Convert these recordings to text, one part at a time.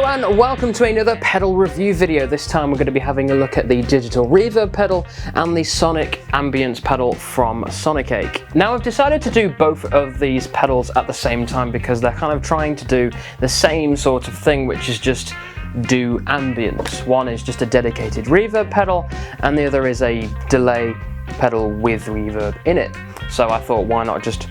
Hello and welcome to another pedal review video. This time we're going to be having a look at the digital reverb pedal and the sonic ambience pedal from Sonicake. Now I've decided to do both of these pedals at the same time because they're kind of trying to do the same sort of thing, which is just do ambience. One is just a dedicated reverb pedal and the other is a delay pedal with reverb in it. So I thought, why not just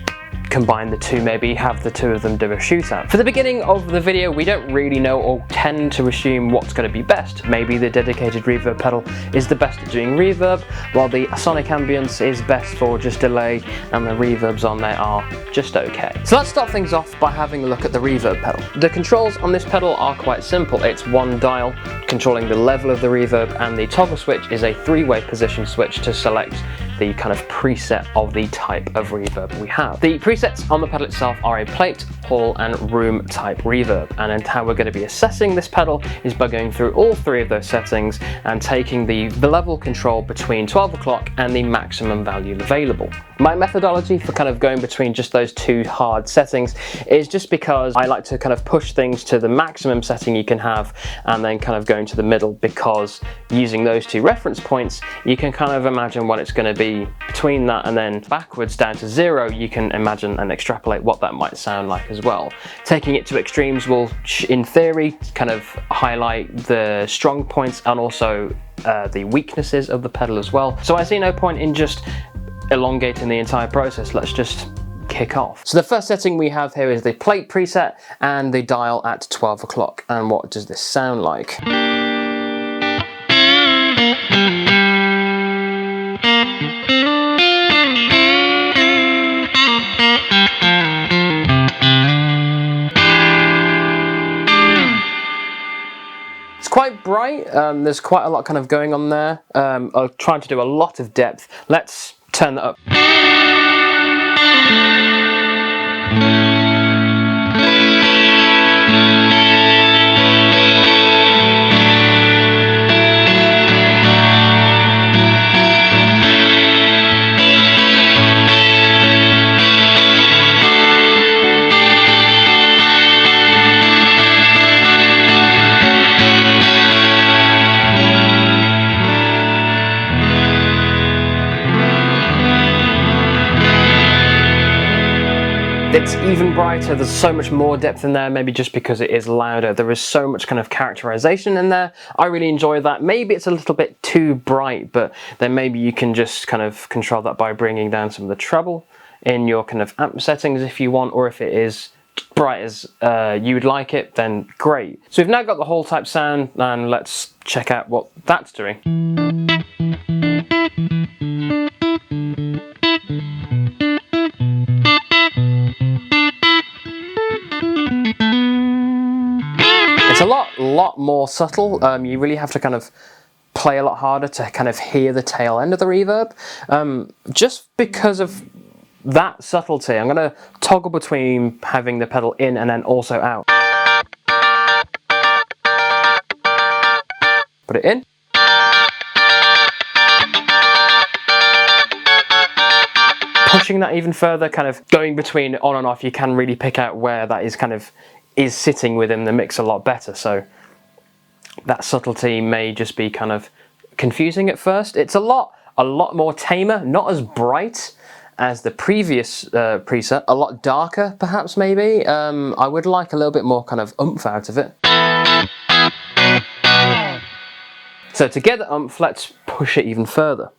combine the two, maybe have the two of them do a shootout. For the beginning of the video, we don't really know or tend to assume what's going to be best. Maybe the dedicated reverb pedal is the best at doing reverb, while the sonic ambience is best for just delay and the reverbs on there are just okay. So let's start things off by having a look at the reverb pedal. The controls on this pedal are quite simple. It's one dial controlling the level of the reverb, and the toggle switch is a three-way position switch to select the kind of preset of the type of reverb we have. The presets on the pedal itself are a plate, hall and room type reverb, and then how we're going to be assessing this pedal is by going through all three of those settings and taking the level control between 12 o'clock and the maximum value available. My methodology for kind of going between just those two hard settings is just because I like to kind of push things to the maximum setting you can have and then kind of going to the middle, because using those two reference points you can kind of imagine what it's going to be between that, and then backwards down to zero you can imagine and extrapolate what that might sound like as well. Taking it to extremes will, in theory, kind of highlight the strong points and also the weaknesses of the pedal as well. So I see no point in just elongating the entire process. Let's just kick off. So the first setting we have here is the plate preset and the dial at 12 o'clock. And what does this sound like? Quite bright, there's quite a lot kind of going on there. I'm trying to do a lot of depth. Let's turn that up. It's even brighter, there's so much more depth in there, maybe just because it is louder. There is so much kind of characterization in there. I really enjoy that. Maybe it's a little bit too bright, but then maybe you can just kind of control that by bringing down some of the treble in your kind of amp settings if you want, or if it is bright as you would like it, then great. So we've now got the whole type sound, and let's check out what that's doing. It's a lot more subtle. You really have to kind of play a lot harder to kind of hear the tail end of the reverb. Just because of that subtlety, I'm going to toggle between having the pedal in and then also out. Put it in. Pushing that even further, kind of going between on and off, you can really pick out where that is kind of sitting within the mix a lot better. So that subtlety may just be kind of confusing at first. It's a lot more tamer, not as bright as the previous preset, a lot darker perhaps maybe. I would like a little bit more kind of oomph out of it. So to get the oomph, let's push it even further.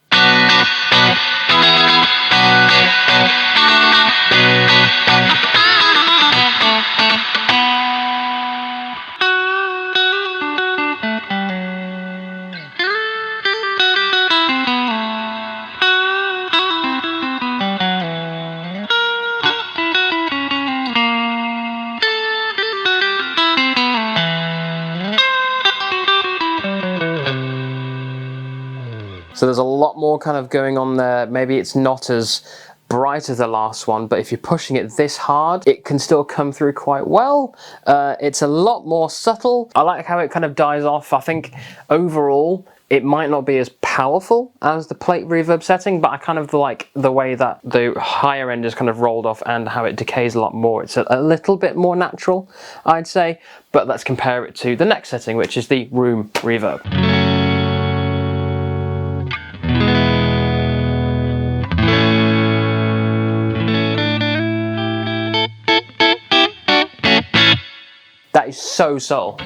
So there's a lot more kind of going on there. Maybe it's not as bright as the last one, but if you're pushing it this hard, it can still come through quite well. It's a lot more subtle. I like how it kind of dies off. I think overall it might not be as powerful as the plate reverb setting, but I kind of like the way that the higher end is kind of rolled off and how it decays a lot more. It's a little bit more natural, I'd say, but let's compare it to the next setting, which is the room reverb. That is so subtle.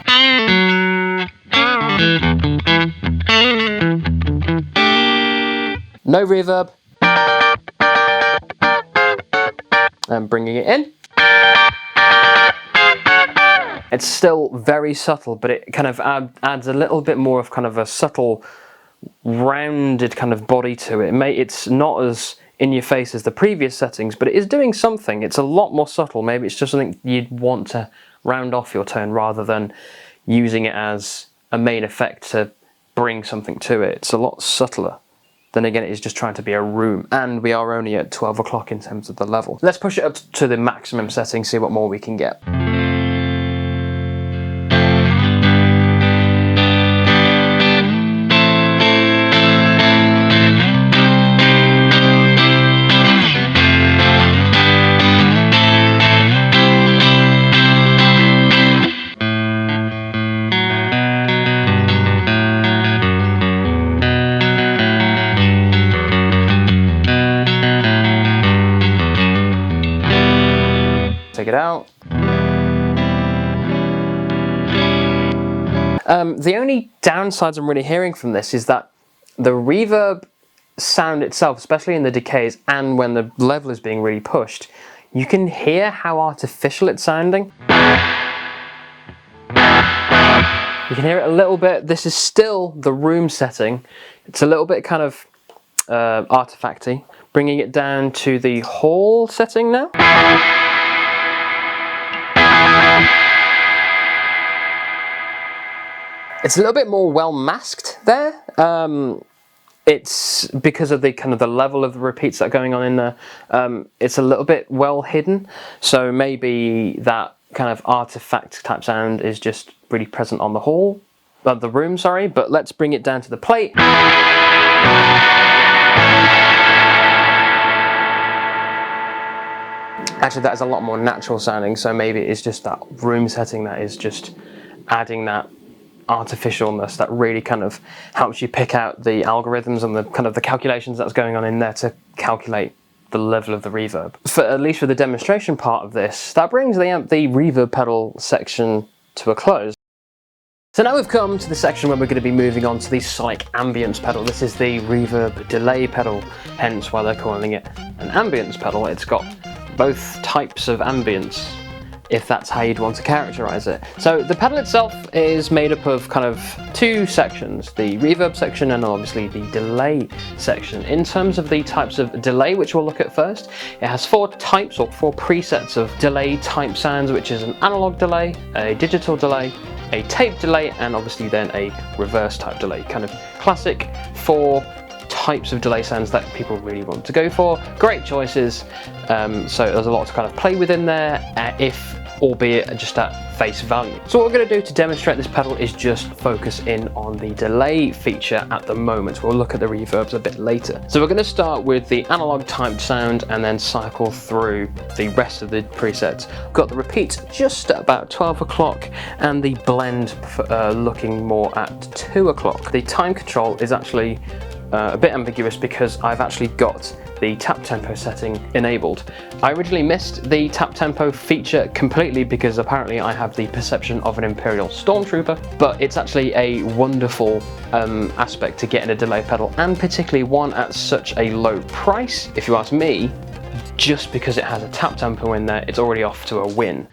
No reverb. And bringing it in. It's still very subtle, but it kind of adds a little bit more of kind of a subtle, rounded kind of body to it. It's not as in your face as the previous settings, but it is doing something. It's a lot more subtle. Maybe it's just something you'd want to round off your tone rather than using it as a main effect to bring something to it. It's a lot subtler. Then again, it is just trying to be a room, and we are only at 12 o'clock in terms of the level. Let's push it up to the maximum setting, see what more we can get. Take it out. The only downsides I'm really hearing from this is that the reverb sound itself, especially in the decays and when the level is being really pushed, you can hear how artificial it's sounding. You can hear it a little bit. This is still the room setting. It's a little bit kind of artifacty. Bringing it down to the hall setting now. It's a little bit more well masked there. It's because of the kind of the level of the repeats that are going on in there. It's a little bit well hidden, so maybe that kind of artifact type sound is just really present on the hall, the room, sorry. But let's bring it down to the plate. Actually, that is a lot more natural sounding, so maybe it's just that room setting that is just adding that artificialness that really kind of helps you pick out the algorithms and the kind of the calculations that's going on in there to calculate the level of the reverb. At least for the demonstration part of this, that brings the reverb pedal section to a close. So now we've come to the section where we're going to be moving on to the Sonic Ambience pedal. This is the reverb delay pedal, hence why they're calling it an ambience pedal. It's got both types of ambience, if that's how you'd want to characterize it. So the pedal itself is made up of kind of two sections, the reverb section and obviously the delay section. In terms of the types of delay, which we'll look at first, it has four types or four presets of delay type sounds, which is an analog delay, a digital delay, a tape delay, and obviously then a reverse type delay. Kind of classic four types of delay sounds that people really want to go for. Great choices. So there's a lot to kind of play with in there, albeit just at face value. So what we're going to do to demonstrate this pedal is just focus in on the delay feature at the moment. We'll look at the reverbs a bit later. So we're going to start with the analog type sound and then cycle through the rest of the presets. We've got the repeat just at about 12 o'clock and the blend looking more at 2 o'clock. The time control is actually a bit ambiguous because I've actually got the tap tempo setting enabled. I originally missed the tap tempo feature completely because apparently I have the perception of an Imperial Stormtrooper, but it's actually a wonderful aspect to get in a delay pedal, and particularly one at such a low price. If you ask me, just because it has a tap tempo in there, it's already off to a win.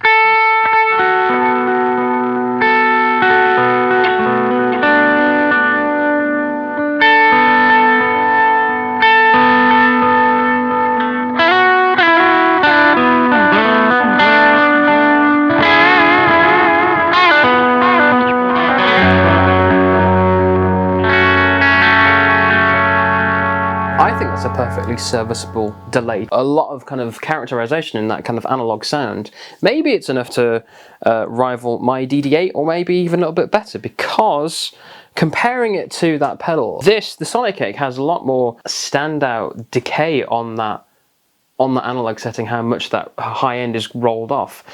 that's a perfectly serviceable delay. A lot of kind of characterization in that kind of analog sound. Maybe it's enough to rival my DD8, or maybe even a little bit better, because comparing it to that pedal, the Sonicake has a lot more standout decay on that analog setting, how much that high end is rolled off.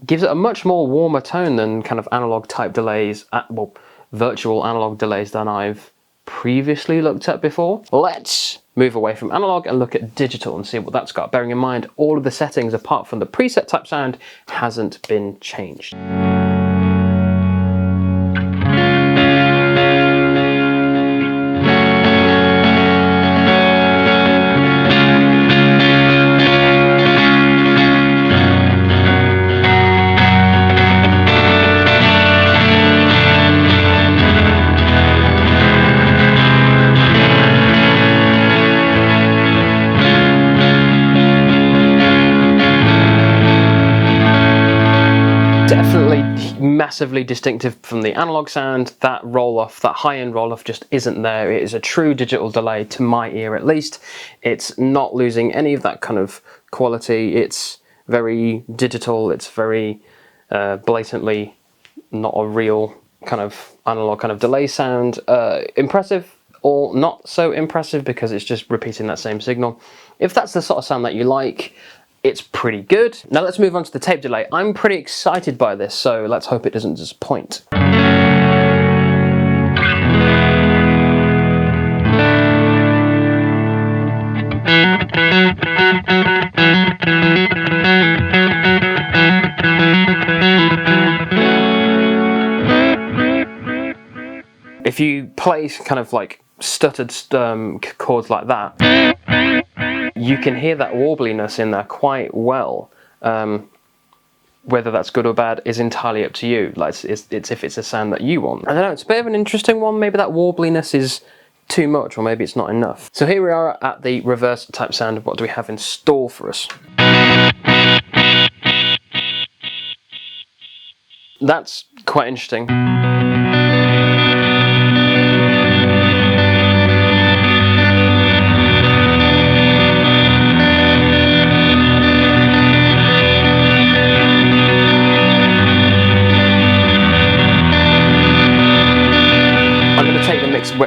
Gives it a much more warmer tone than kind of analog type delays, well, virtual analog delays than I've previously looked at before. Let's move away from analog and look at digital and see what that's got, bearing in mind all of the settings apart from the preset type sound hasn't been changed. Definitely massively distinctive from the analog sound. That roll-off, that high-end roll-off just isn't there. It is a true digital delay, to my ear at least. It's not losing any of that kind of quality. It's very digital, it's very blatantly not a real kind of analog kind of delay sound. Impressive or not so impressive, because it's just repeating that same signal. If that's the sort of sound that you like, it's pretty good. Now let's move on to the tape delay. I'm pretty excited by this, so let's hope it doesn't disappoint. If you play kind of like stuttered chords like that, you can hear that warbliness in there quite well. Whether that's good or bad is entirely up to you. Like it's if it's a sound that you want. I don't know, it's a bit of an interesting one. Maybe that warbliness is too much, or maybe it's not enough. So here we are at the reverse type sound. What do we have in store for us? That's quite interesting.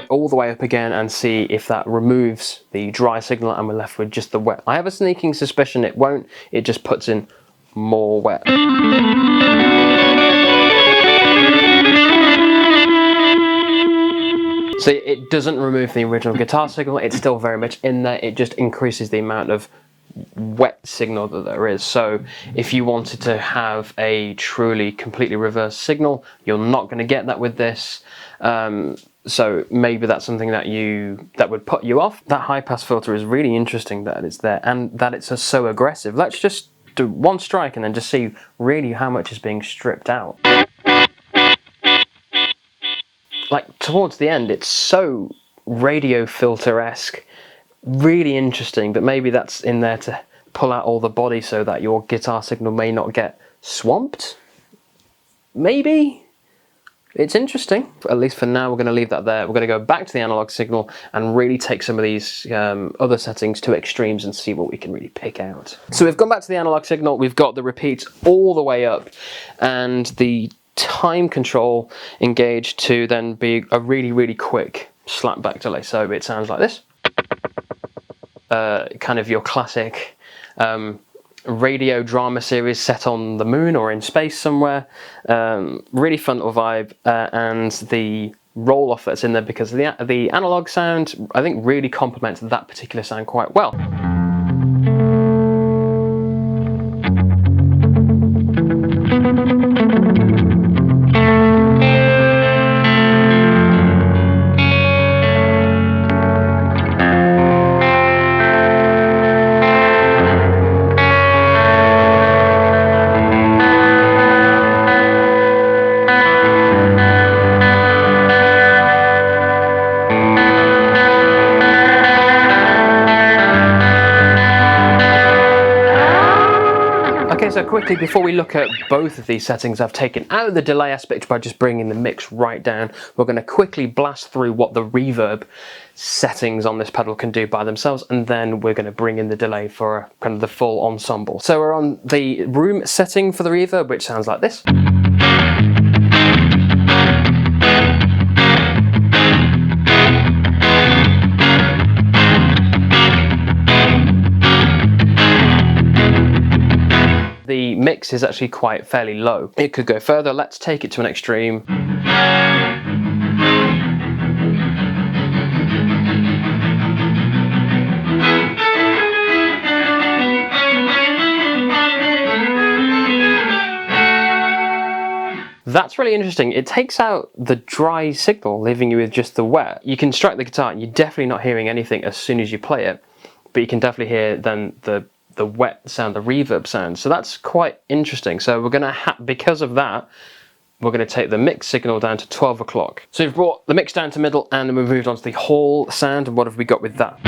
All the way up again and see if that removes the dry signal and we're left with just the wet. I have a sneaking suspicion it won't, it just puts in more wet. So it doesn't remove the original guitar signal, it's still very much in there, it just increases the amount of wet signal that there is. So if you wanted to have a truly completely reversed signal, you're not going to get that with this. So maybe that's something that would put you off. That high pass filter is really interesting that it's there and that it's so aggressive. Let's just do one strike and then just see really how much is being stripped out. Like towards the end, it's so radio filter-esque, really interesting, but maybe that's in there to pull out all the body so that your guitar signal may not get swamped. Maybe? It's interesting. At least for now, we're going to leave that there. We're going to go back to the analog signal and really take some of these other settings to extremes and see what we can really pick out. So we've gone back to the analog signal. We've got the repeats all the way up and the time control engaged to then be a really, really quick slapback delay. So it sounds like this. Kind of your classic radio drama series set on the moon or in space somewhere. Really fun little vibe, and the roll-off that's in there, because the analog sound I think really complements that particular sound quite well. so quickly, before we look at both of these settings, I've taken out the delay aspect by just bringing the mix right down. We're going to quickly blast through what the reverb settings on this pedal can do by themselves, and then we're going to bring in the delay for kind of the full ensemble. So we're on the room setting for the reverb, which sounds like this. The mix is actually quite fairly low. It could go further. Let's take it to an extreme. That's really interesting. It takes out the dry signal, leaving you with just the wet. You can strike the guitar and you're definitely not hearing anything as soon as you play it, but you can definitely hear then the wet sound, the reverb sound. So that's quite interesting. So we're gonna because of that, we're gonna take the mix signal down to 12 o'clock. So we've brought the mix down to middle, and then we've moved on to the hall sound. And what have we got with that?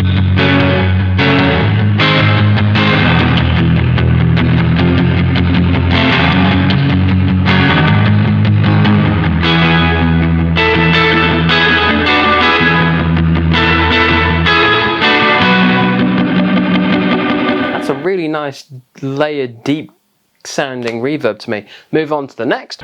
Really nice layered deep sounding reverb to me. Move on to the next.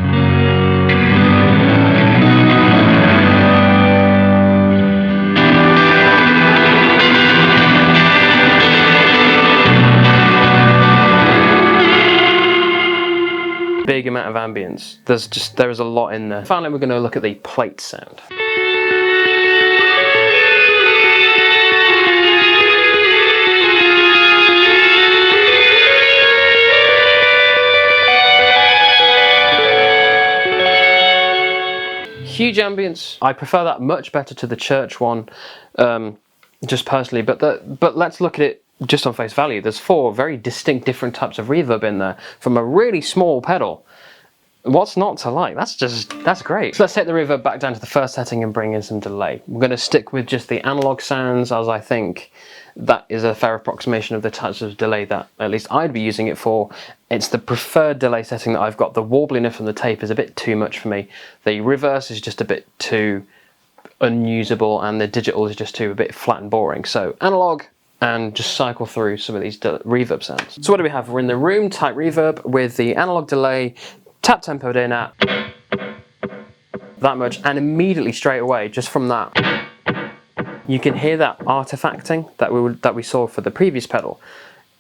Big amount of ambience. There is a lot in there. Finally, we're going to look at the plate sound. Huge ambience. I prefer that much better to the church one, just personally. But let's look at it just on face value. There's 4 very distinct different types of reverb in there from a really small pedal. What's not to like? That's great. So let's take the reverb back down to the first setting and bring in some delay. We're going to stick with just the analog sounds, as I think that is a fair approximation of the types of delay that at least I'd be using it for. It's the preferred delay setting that I've got. The warbliness from the tape is a bit too much for me. The reverse is just a bit too unusable, and the digital is just too a bit flat and boring. So analog, and just cycle through some of these reverb sounds. So what do we have? We're in the room type reverb with the analog delay, tap tempoed in at that much, and immediately straight away, just from that, you can hear that artifacting that we saw for the previous pedal.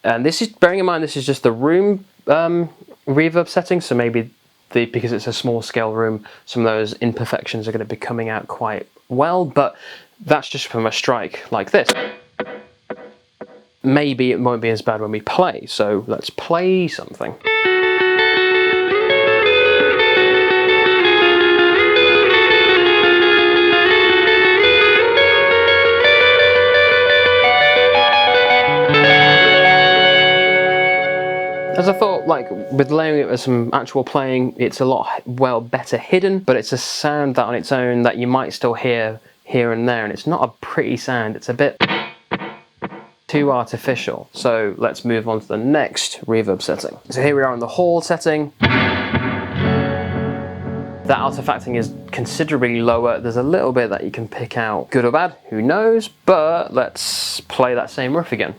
And this is, bearing in mind, this is just the room reverb setting, so maybe because it's a small scale room, some of those imperfections are going to be coming out quite well, but that's just from a strike like this. Maybe it won't be as bad when we play, so let's play something. As I thought, like with layering it with some actual playing, it's a lot better hidden, but it's a sound that on its own that you might still hear here and there, and it's not a pretty sound. It's a bit too artificial. So let's move on to the next reverb setting. So here we are in the hall setting. That artifacting is considerably lower. There's a little bit that you can pick out, good or bad, who knows, but let's play that same riff again.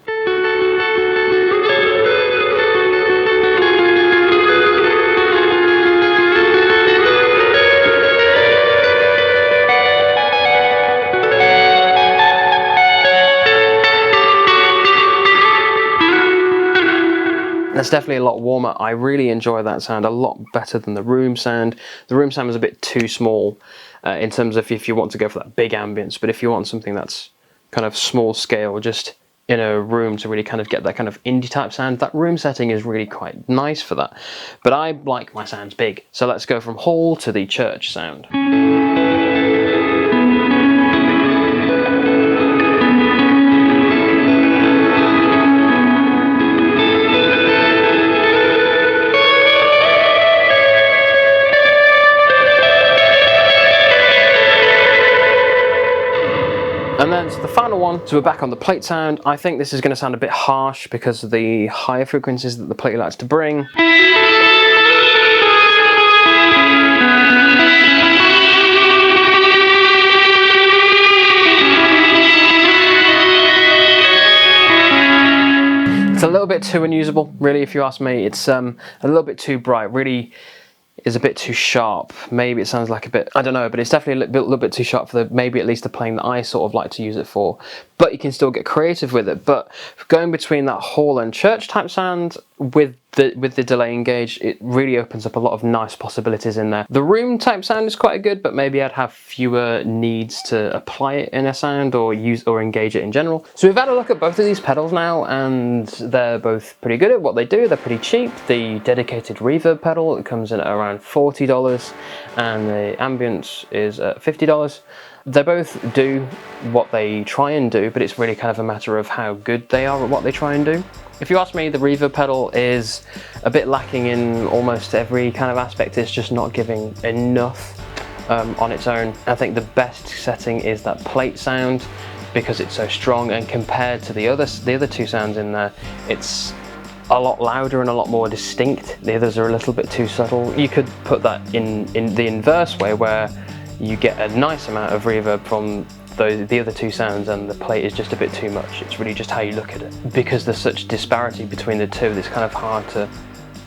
That's definitely a lot warmer. I really enjoy that sound a lot better than the room sound. The room sound was a bit too small in terms of if you want to go for that big ambience, but if you want something that's kind of small scale, just in a room to really kind of get that kind of indie type sound, that room setting is really quite nice for that. But I like my sounds big, so let's go from hall to the church sound. And then to the final one, so we're back on the plate sound. I think this is going to sound a bit harsh because of the higher frequencies that the plate likes to bring. It's a little bit too unusable, really, if you ask me. It's a little bit too bright, really is a bit too sharp. Maybe it sounds like a bit, I don't know, but it's definitely a little bit too sharp for maybe at least the playing that I sort of like to use it for. But you can still get creative with it. But going between that hall and church type sound with the delay engaged, it really opens up a lot of nice possibilities in there. The room type sound is quite good, but maybe I'd have fewer needs to apply it in a sound or use or engage it in general. So we've had a look at both of these pedals now, and they're both pretty good at what they do. They're pretty cheap. The dedicated reverb pedal, it comes in at around $40, and the Ambience is at $50. They both do what they try and do, but it's really kind of a matter of how good they are at what they try and do. If you ask me, the reverb pedal is a bit lacking in almost every kind of aspect. It's just not giving enough on its own. I think the best setting is that plate sound because it's so strong, and compared to the other two sounds in there, it's a lot louder and a lot more distinct. The others are a little bit too subtle. You could put that in the inverse way, where you get a nice amount of reverb from the other two sounds and the plate is just a bit too much. It's really just how you look at it. Because there's such disparity between the two, it's kind of hard to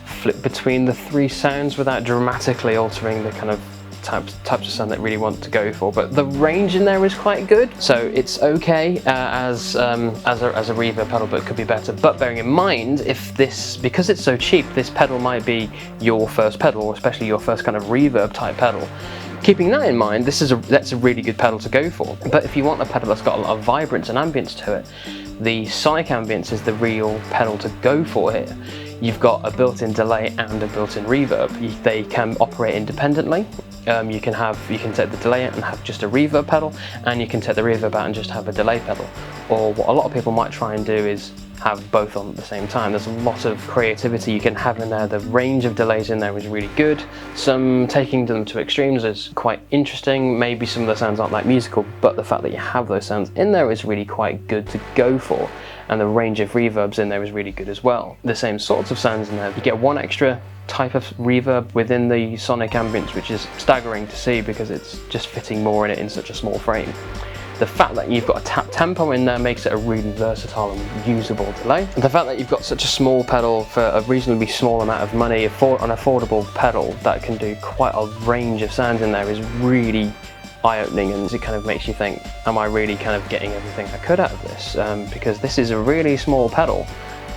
flip between the three sounds without dramatically altering the kind of types of sound that you really want to go for. But the range in there is quite good, so it's okay as a reverb pedal, but it could be better. But bearing in mind, because it's so cheap, this pedal might be your first pedal, or especially your first kind of reverb type pedal. Keeping that in mind, that's a really good pedal to go for. But if you want a pedal that's got a lot of vibrance and ambience to it, the Sonic Ambience is the real pedal to go for here. You've got a built-in delay and a built-in reverb. They can operate independently. You can take the delay out and have just a reverb pedal, and you can take the reverb out and just have a delay pedal. Or what a lot of people might try and do is have both on at the same time. There's a lot of creativity you can have in there. The range of delays in there is really good. Some taking them to extremes is quite interesting. Maybe some of the sounds aren't that musical, but the fact that you have those sounds in there is really quite good to go for. And the range of reverbs in there is really good as well. The same sorts of sounds in there. You get one extra type of reverb within the Sonic Ambience, which is staggering to see because it's just fitting more in it in such a small frame. The fact that you've got a tap tempo in there makes it a really versatile and usable delay. And the fact that you've got such a small pedal for a reasonably small amount of money, an affordable pedal that can do quite a range of sounds in there, is really eye-opening, and it kind of makes you think, am I really kind of getting everything I could out of this? Because this is a really small pedal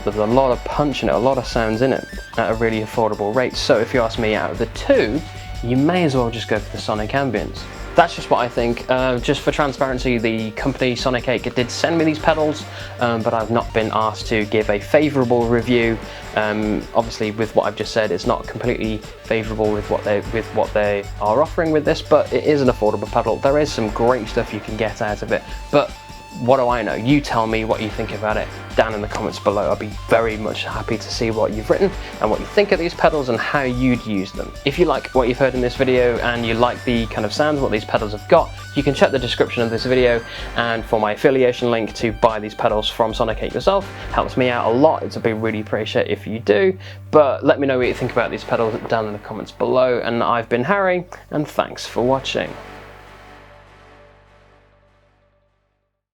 with a lot of punch in it, a lot of sounds in it, at a really affordable rate. So if you ask me, out of the two, you may as well just go for the Sonic Ambience. That's just what I think. Just for transparency, the company Sonicake did send me these pedals, but I've not been asked to give a favourable review. Obviously, with what I've just said, it's not completely favourable with what they are offering with this, but it is an affordable pedal. There is some great stuff you can get out of it, but what do I know? You tell me what you think about it down in the comments below. I'll be very much happy to see what you've written and what you think of these pedals and how you'd use them. If you like what you've heard in this video and you like the kind of sounds what these pedals have got, you can check the description of this video, and for my affiliation link to buy these pedals from Sonicake yourself. Helps me out a lot. It's a big really appreciate if you do. But let me know what you think about these pedals down in the comments below. And I've been Harry, and thanks for watching.